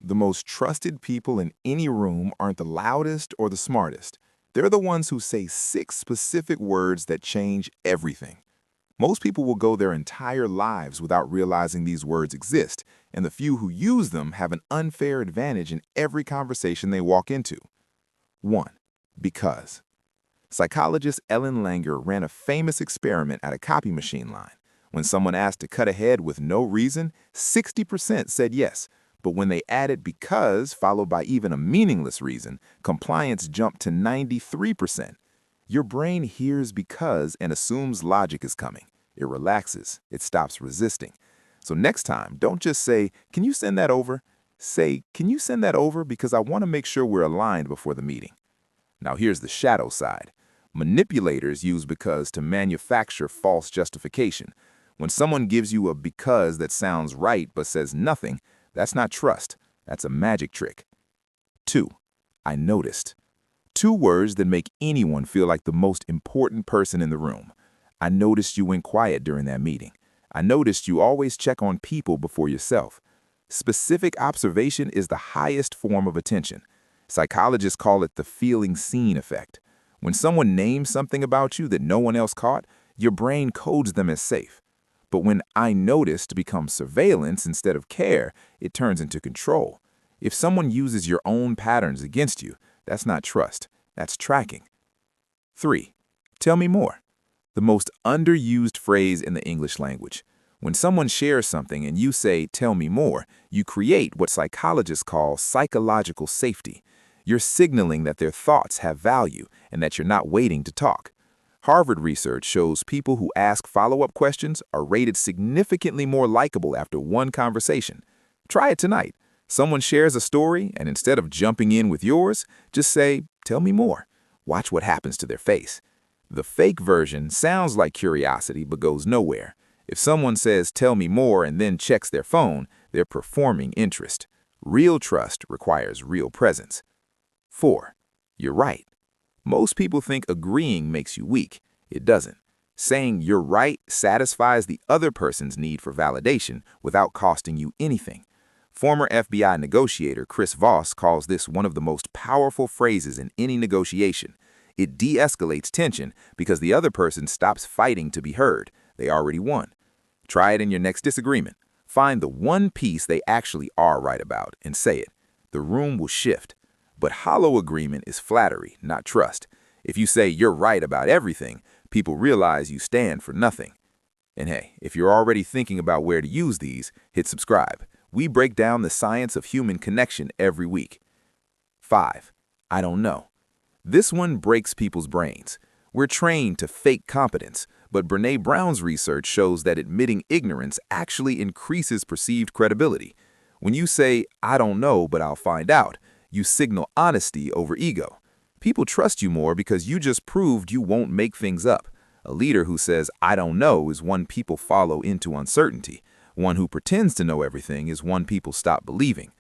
The most trusted people in any room aren't the loudest or the smartest. They're the ones who say 6 specific words that change everything. Most people will go their entire lives without realizing these words exist, and the few who use them have an unfair advantage in every conversation they walk into. 1. Because. Psychologist Ellen Langer ran a famous experiment at a copy machine line. When someone asked to cut ahead with no reason, 60% said yes. But when they added because, followed by even a meaningless reason, compliance jumped to 93%. Your brain hears because and assumes logic is coming. It relaxes. It stops resisting. So next time, don't just say, "Can you send that over?" Say, "Can you send that over because I want to make sure we're aligned before the meeting." Now here's the shadow side. Manipulators use because to manufacture false justification. When someone gives you a because that sounds right but says nothing, that's not trust. That's a magic trick. 2. I noticed. 2 words that make anyone feel like the most important person in the room. I noticed you went quiet during that meeting. I noticed you always check on people before yourself. Specific observation is the highest form of attention. Psychologists call it the feeling seen effect. When someone names something about you that no one else caught, your brain codes them as safe. But when I noticed becomes surveillance instead of care, it turns into control. If someone uses your own patterns against you, that's not trust, that's tracking. 3. Tell me more. The most underused phrase in the English language. When someone shares something and you say, "Tell me more," you create what psychologists call psychological safety. You're signaling that their thoughts have value and that you're not waiting to talk. Harvard research shows people who ask follow-up questions are rated significantly more likable after one conversation. Try it tonight. Someone shares a story, and instead of jumping in with yours, just say, "Tell me more." Watch what happens to their face. The fake version sounds like curiosity but goes nowhere. If someone says, "Tell me more," and then checks their phone, they're performing interest. Real trust requires real presence. 4. You're right. Most people think agreeing makes you weak. It doesn't. Saying you're right satisfies the other person's need for validation without costing you anything. Former FBI negotiator Chris Voss calls this one of the most powerful phrases in any negotiation. It de-escalates tension because the other person stops fighting to be heard. They already won. Try it in your next disagreement. Find the one piece they actually are right about and say it. The room will shift. But hollow agreement is flattery, not trust. If you say you're right about everything, people realize you stand for nothing. And hey, if you're already thinking about where to use these, hit subscribe. We break down the science of human connection every week. 5. I don't know. This one breaks people's brains. We're trained to fake competence, but Brené Brown's research shows that admitting ignorance actually increases perceived credibility. When you say, "I don't know, but I'll find out," you signal honesty over ego. People trust you more because you just proved you won't make things up. A leader who says, "I don't know," is one people follow into uncertainty. One who pretends to know everything is one people stop believing.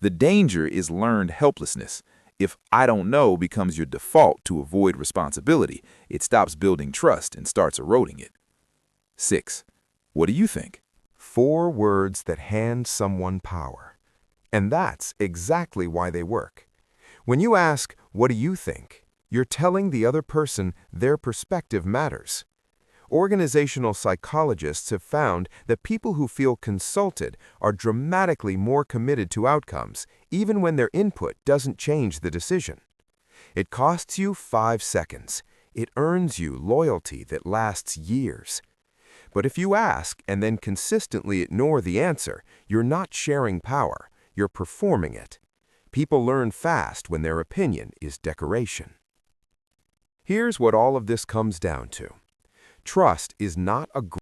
The danger is learned helplessness. If "I don't know" becomes your default to avoid responsibility, it stops building trust and starts eroding it. 6. What do you think? 4 words that hand someone power. And that's exactly why they work. When you ask, "What do you think?" you're telling the other person their perspective matters. Organizational psychologists have found that people who feel consulted are dramatically more committed to outcomes, even when their input doesn't change the decision. It costs you 5 seconds. It earns you loyalty that lasts years. But if you ask and then consistently ignore the answer, you're not sharing power. You're performing it. People learn fast when their opinion is decoration. Here's what all of this comes down to. Trust is not a